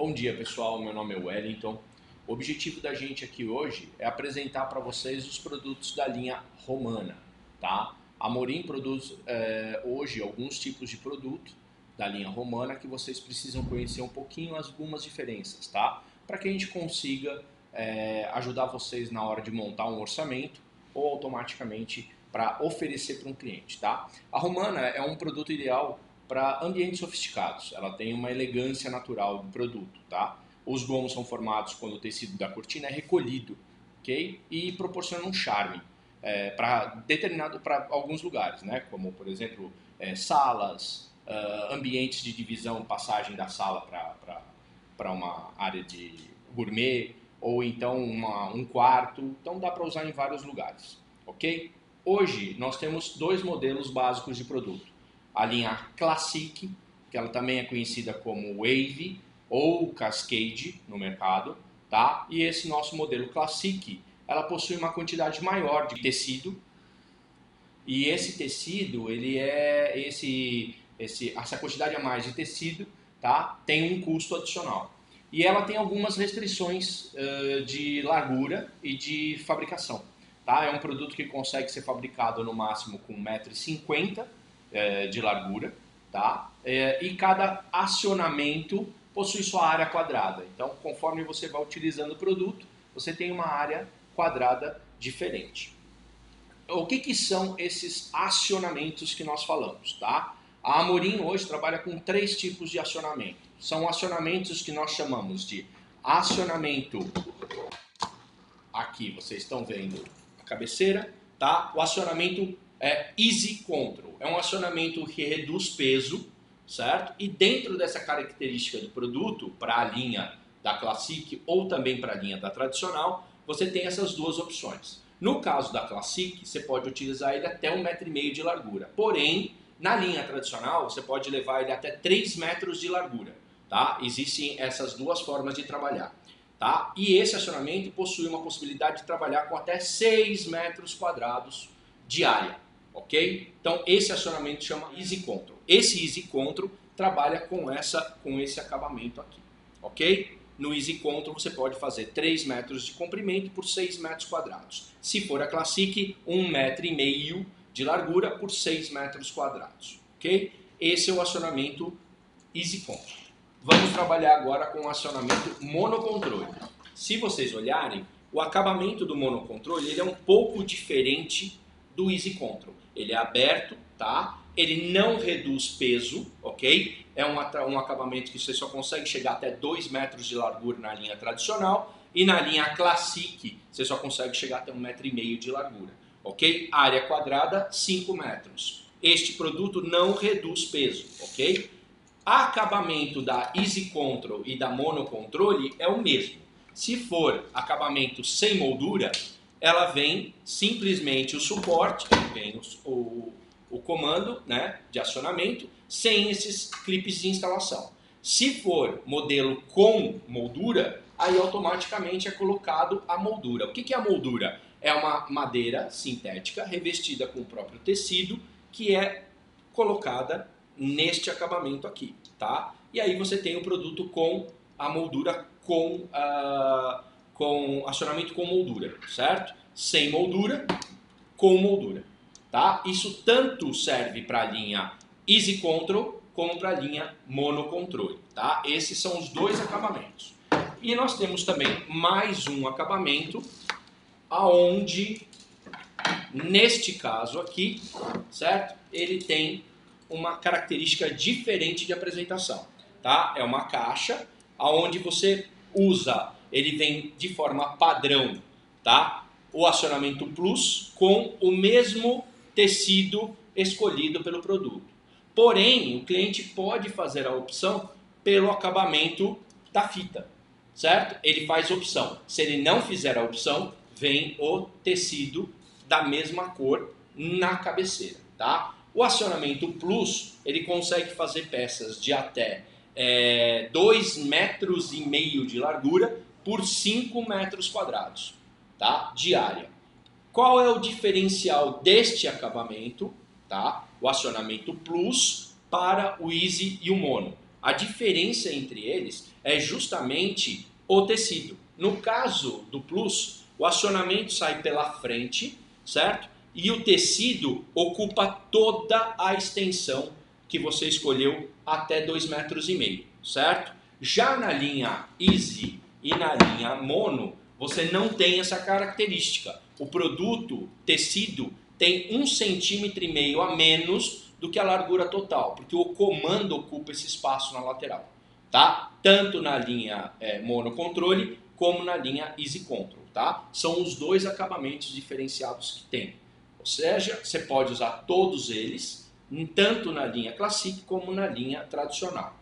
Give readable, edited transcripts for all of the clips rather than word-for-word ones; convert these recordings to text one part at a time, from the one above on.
Bom dia pessoal, meu nome é Wellington. O objetivo da gente aqui hoje é apresentar para vocês os produtos da linha Romana, tá? A Amorim produz hoje alguns tipos de produto da linha Romana que vocês precisam conhecer um pouquinho algumas diferenças, tá? Para que a gente consiga ajudar vocês na hora de montar um orçamento ou automaticamente para oferecer para um cliente, tá? A Romana é um produto ideal para ambientes sofisticados. Ela tem uma elegância natural do produto, tá? Os gomos são formados quando o tecido da cortina é recolhido, ok? E proporciona um charme para alguns lugares, né? Como por exemplo salas, ambientes de divisão, passagem da sala para uma área de gourmet ou então um quarto. Então dá para usar em vários lugares, ok? Hoje nós temos dois modelos básicos de produto. A linha Classic, que ela também é conhecida como Wave ou Cascade no mercado, tá? E esse nosso modelo Classic, ela possui uma quantidade maior de tecido. E esse tecido, essa quantidade a mais de tecido, tá? Tem um custo adicional. E ela tem algumas restrições de largura e de fabricação, tá? É um produto que consegue ser fabricado no máximo com 1,50 m de largura, tá? E cada acionamento possui sua área quadrada. Então, conforme você vai utilizando o produto, você tem uma área quadrada diferente. O que são esses acionamentos que nós falamos, tá? A Amorim hoje trabalha com 3 tipos de acionamento. São acionamentos que nós chamamos de acionamento, aqui vocês estão vendo a cabeceira, tá? O acionamento Easy Control. É um acionamento que reduz peso, certo? E dentro dessa característica do produto, para a linha da Classic ou também para a linha da tradicional, você tem essas duas opções. No caso da Classic, você pode utilizar ele até 1,5 m de largura. Porém, na linha tradicional, você pode levar ele até 3 metros de largura, tá? Existem essas duas formas de trabalhar, tá? E esse acionamento possui uma possibilidade de trabalhar com até 6 metros quadrados de área, ok? Então, esse acionamento chama Easy Control. Esse Easy Control trabalha com esse acabamento aqui, ok? No Easy Control você pode fazer 3 metros de comprimento por 6 metros quadrados. Se for a Classic, 1,5 m de largura por 6 metros quadrados, ok? Esse é o acionamento Easy Control. Vamos trabalhar agora com o acionamento monocontrole. Se vocês olharem, o acabamento do monocontrole ele é um pouco diferente do Easy Control. Ele é aberto, tá? Ele não reduz peso, ok? É um acabamento que você só consegue chegar até 2 metros de largura na linha tradicional e na linha Classic você só consegue chegar até 1,5 m de largura, ok? Área quadrada, 5 metros. Este produto não reduz peso, ok? O acabamento da Easy Control e da Monocontrole é o mesmo. Se for acabamento sem moldura, ela vem simplesmente o suporte, vem o comando, né, de acionamento, sem esses clipes de instalação. Se for modelo com moldura, aí automaticamente é colocado a moldura. O que é a moldura? É uma madeira sintética revestida com o próprio tecido que é colocada neste acabamento aqui, tá? E aí você tem o produto com a moldura com acionamento com moldura, certo? Sem moldura, com moldura, tá? Isso tanto serve para a linha Easy Control como para a linha Monocontrole, tá? Esses são os dois acabamentos. E nós temos também mais um acabamento, aonde, neste caso aqui, certo? Ele tem uma característica diferente de apresentação, tá? É uma caixa, aonde você usa, ele vem de forma padrão, tá? O acionamento Plus com o mesmo tecido escolhido pelo produto. Porém, o cliente pode fazer a opção pelo acabamento da fita, certo? Ele faz opção. Se ele não fizer a opção, vem o tecido da mesma cor na cabeceira, tá? O acionamento Plus, ele consegue fazer peças de até 2,5 metros de largura por 5 metros quadrados, tá? De área. Qual é o diferencial deste acabamento, tá? O acionamento Plus para o Easy e o Mono. A diferença entre eles é justamente o tecido. No caso do Plus, o acionamento sai pela frente, certo? E o tecido ocupa toda a extensão que você escolheu até 2,5 metros, certo? Já na linha Easy e na linha Mono, você não tem essa característica. O produto, tecido, tem 1,5 centímetro a menos do que a largura total, porque o comando ocupa esse espaço na lateral, tá? Tanto na linha Mono Controle como na linha Easy Control, tá? São os dois acabamentos diferenciados que tem. Ou seja, você pode usar todos eles, tanto na linha Classic como na linha tradicional.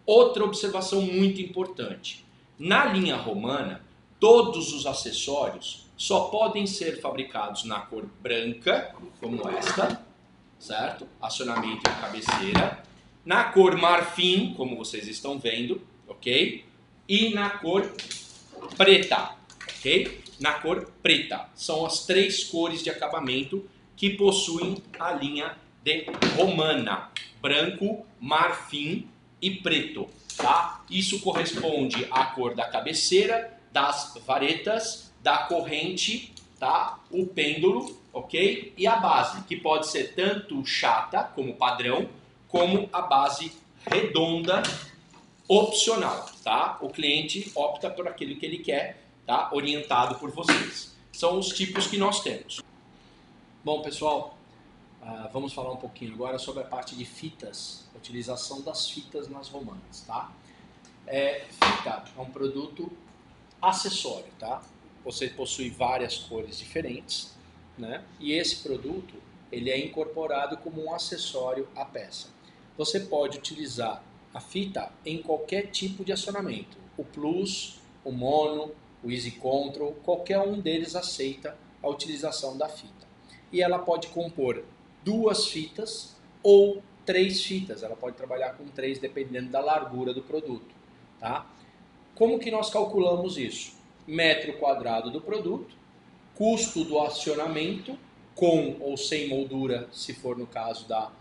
Outra observação muito importante. Na linha Romana, todos os acessórios só podem ser fabricados na cor branca, como esta, certo? Acionamento e cabeceira. Na cor marfim, como vocês estão vendo, ok? E na cor preta, ok? Na cor preta. São as 3 cores de acabamento que possuem a linha de Romana. Branco, marfim e preto, tá? Isso corresponde à cor da cabeceira, das varetas, da corrente, tá? O pêndulo, ok? E a base, que pode ser tanto chata, como padrão, como a base redonda, opcional, tá? O cliente opta por aquilo que ele quer, tá? Orientado por vocês. São os tipos que nós temos. Bom, pessoal, vamos falar um pouquinho agora sobre a parte de fitas, a utilização das fitas nas romanas, tá? Fita é um produto acessório, tá? Você possui várias cores diferentes, né? E esse produto, ele é incorporado como um acessório à peça. Você pode utilizar a fita em qualquer tipo de acionamento. O Plus, o Mono, o Easy Control, qualquer um deles aceita a utilização da fita. E ela pode compor 2 fitas ou 3 fitas. Ela pode trabalhar com 3 dependendo da largura do produto, tá? Como que nós calculamos isso? Metro quadrado do produto, custo do acionamento, com ou sem moldura, se for no caso da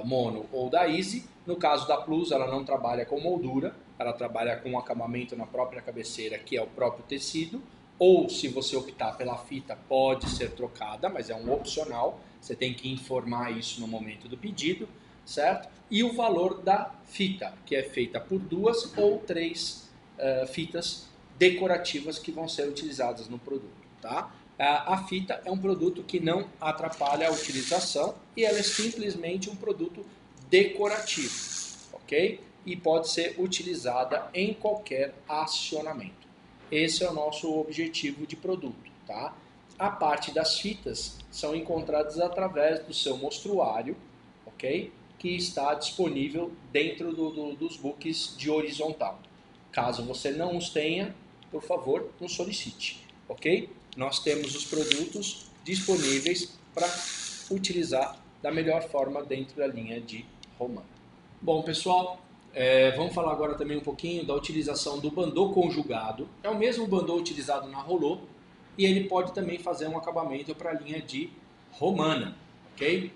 Mono ou da Easy. No caso da Plus, ela não trabalha com moldura, ela trabalha com acabamento na própria cabeceira, que é o próprio tecido, ou se você optar pela fita, pode ser trocada, mas é um opcional, você tem que informar isso no momento do pedido, certo? E o valor da fita, que é feita por 2 ou 3 fitas decorativas que vão ser utilizadas no produto, tá? A fita é um produto que não atrapalha a utilização e ela é simplesmente um produto decorativo, ok? E pode ser utilizada em qualquer acionamento. Esse é o nosso objetivo de produto, tá? A parte das fitas são encontradas através do seu mostruário, ok? Que está disponível dentro dos books de horizontal. Caso você não os tenha, por favor, nos solicite, ok? Nós temos os produtos disponíveis para utilizar da melhor forma dentro da linha de Romana. Bom, pessoal, vamos falar agora também um pouquinho da utilização do bandô conjugado. É o mesmo bandô utilizado na Rolô e ele pode também fazer um acabamento para a linha de Romana, ok?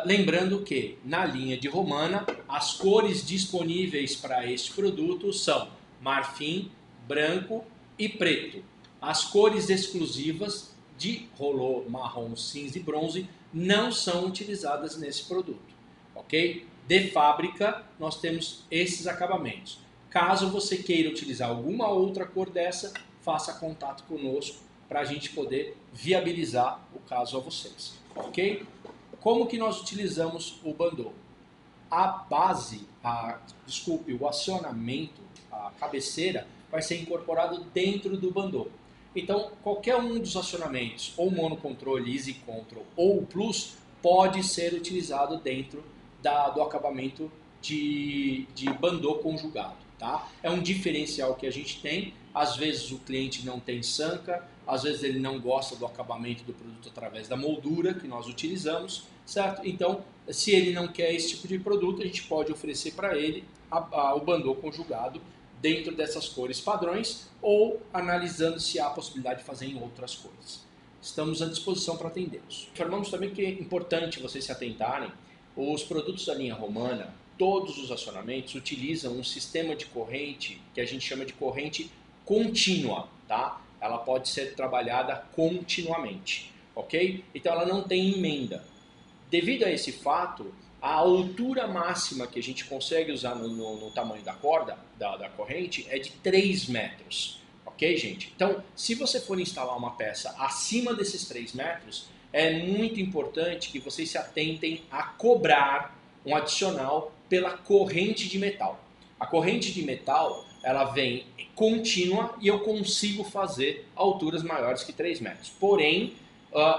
Lembrando que na linha de Romana as cores disponíveis para este produto são marfim, branco e preto. As cores exclusivas de Rolô, marrom, cinza e bronze não são utilizadas nesse produto, ok? De fábrica, nós temos esses acabamentos. Caso você queira utilizar alguma outra cor dessa, faça contato conosco para a gente poder viabilizar o caso a vocês, ok? Como que nós utilizamos o bandô? A base, o acionamento, a cabeceira, vai ser incorporado dentro do bandô. Então, qualquer um dos acionamentos, ou monocontrole, Easy Control ou Plus, pode ser utilizado dentro do acabamento de bandô conjugado, tá? É um diferencial que a gente tem. Às vezes o cliente não tem sanca, às vezes ele não gosta do acabamento do produto através da moldura que nós utilizamos, certo? Então, se ele não quer esse tipo de produto, a gente pode oferecer para ele o bandô conjugado dentro dessas cores padrões ou analisando se há a possibilidade de fazer em outras cores. Estamos à disposição para atendê-los. Informamos também que é importante vocês se atentarem, os produtos da linha Romana, todos os acionamentos utilizam um sistema de corrente que a gente chama de corrente contínua, tá? Ela pode ser trabalhada continuamente, ok? Então ela não tem emenda. Devido a esse fato, a altura máxima que a gente consegue usar no tamanho da corda, da corrente, é de 3 metros, ok, gente? Então, se você for instalar uma peça acima desses 3 metros, é muito importante que vocês se atentem a cobrar um adicional pela corrente de metal. A corrente de metal, ela vem contínua e eu consigo fazer alturas maiores que 3 metros. Porém,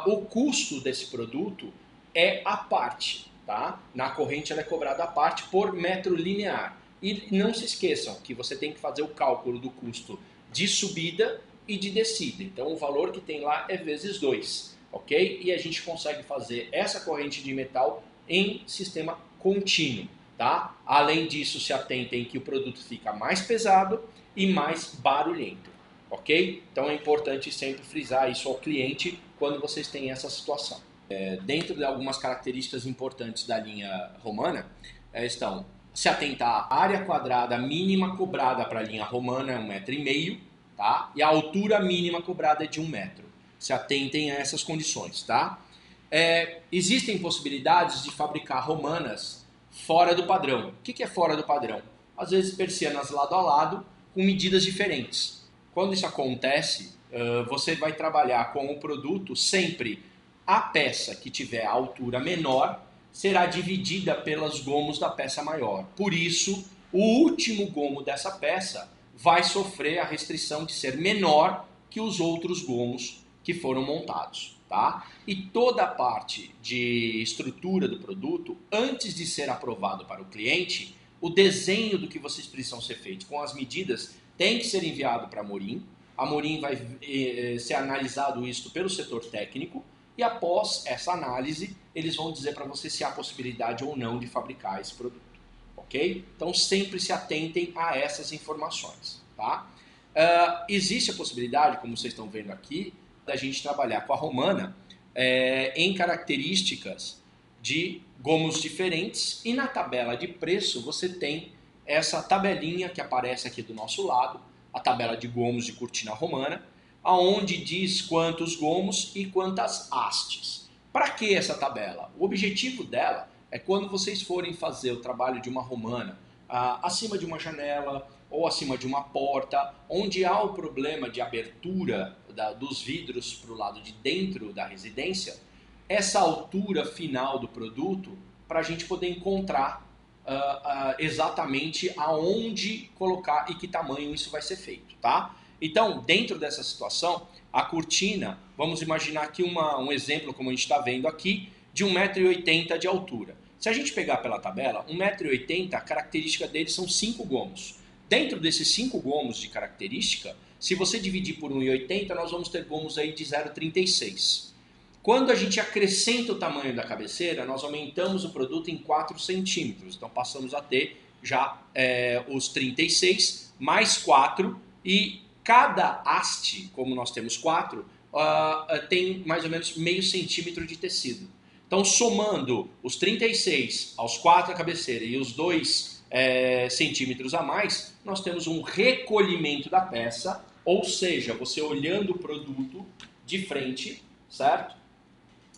o custo desse produto é à parte, tá? Na corrente ela é cobrada à parte por metro linear. E não se esqueçam que você tem que fazer o cálculo do custo de subida e de descida. Então o valor que tem lá é vezes 2, ok? E a gente consegue fazer essa corrente de metal em sistema contínuo, tá? Além disso, se atentem que o produto fica mais pesado e mais barulhento, ok? Então é importante sempre frisar isso ao cliente quando vocês têm essa situação. Dentro de algumas características importantes da linha romana, estão se atentar à área quadrada mínima cobrada para a linha romana é 1,5 m, tá? E a altura mínima cobrada é de 1 metro. Se atentem a essas condições, tá? Existem possibilidades de fabricar romanas fora do padrão. O que é fora do padrão? Às vezes persianas lado a lado com medidas diferentes. Quando isso acontece, você vai trabalhar com o produto sempre. A peça que tiver a altura menor será dividida pelos gomos da peça maior. Por isso, o último gomo dessa peça vai sofrer a restrição de ser menor que os outros gomos que foram montados, tá? E toda a parte de estrutura do produto, antes de ser aprovado para o cliente, o desenho do que vocês precisam ser feito com as medidas tem que ser enviado para a Amorim. A Amorim vai ser analisado isso pelo setor técnico. E após essa análise, eles vão dizer para você se há possibilidade ou não de fabricar esse produto, ok? Então sempre se atentem a essas informações, tá? Existe a possibilidade, como vocês estão vendo aqui, da gente trabalhar com a romana em características de gomos diferentes e na tabela de preço você tem essa tabelinha que aparece aqui do nosso lado, a tabela de gomos de cortina romana, aonde diz quantos gomos e quantas hastes. Para que essa tabela? O objetivo dela é quando vocês forem fazer o trabalho de uma romana acima de uma janela ou acima de uma porta, onde há o problema de abertura dos vidros para o lado de dentro da residência, essa altura final do produto para a gente poder encontrar exatamente aonde colocar e que tamanho isso vai ser feito, tá? Então, dentro dessa situação, a cortina, vamos imaginar aqui um exemplo, como a gente está vendo aqui, de 1,80 m de altura. Se a gente pegar pela tabela, 1,80 m, a característica dele são 5 gomos. Dentro desses 5 gomos de característica, se você dividir por 1,80 m, nós vamos ter gomos aí de 0,36. Quando a gente acrescenta o tamanho da cabeceira, nós aumentamos o produto em 4 centímetros. Então passamos a ter já os 36 mais 4 e cada haste, como nós temos 4, tem mais ou menos meio centímetro de tecido. Então, somando os 36 aos 4 a cabeceira e os 2 centímetros a mais, nós temos um recolhimento da peça, ou seja, você olhando o produto de frente, certo?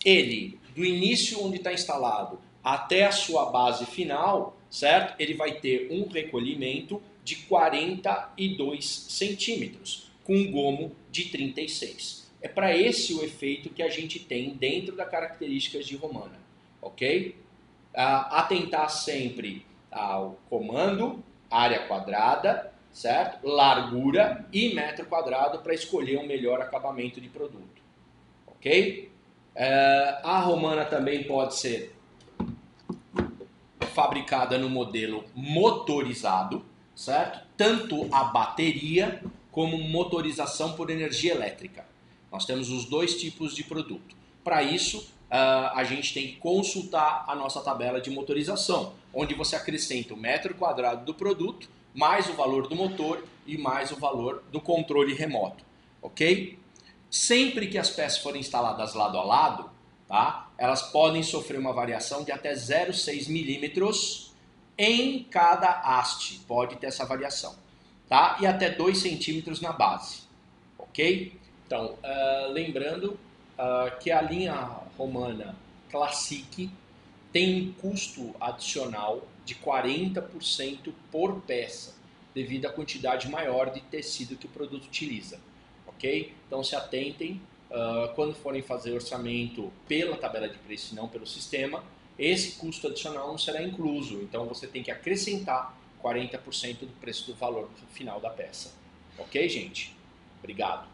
Ele, do início onde está instalado até a sua base final, certo? Ele vai ter um recolhimento de 42 centímetros, com um gomo de 36. É para esse o efeito que a gente tem dentro das características de romana, ok? Atentar sempre ao comando, área quadrada, certo? Largura e metro quadrado para escolher o melhor acabamento de produto, ok? A romana também pode ser fabricada no modelo motorizado, certo? Tanto a bateria como motorização por energia elétrica. Nós temos os dois tipos de produto. Para isso, a gente tem que consultar a nossa tabela de motorização, onde você acrescenta o metro quadrado do produto, mais o valor do motor e mais o valor do controle remoto, ok? Sempre que as peças forem instaladas lado a lado, tá? Elas podem sofrer uma variação de até 0,6 milímetros em cada haste, pode ter essa variação, tá? E até 2 centímetros na base, ok? Então, lembrando que a linha romana Classic tem um custo adicional de 40% por peça, devido à quantidade maior de tecido que o produto utiliza, ok? Então se atentem, quando forem fazer orçamento pela tabela de preço e não pelo sistema, esse custo adicional não será incluso, então você tem que acrescentar 40% do preço do valor final da peça. Ok, gente? Obrigado.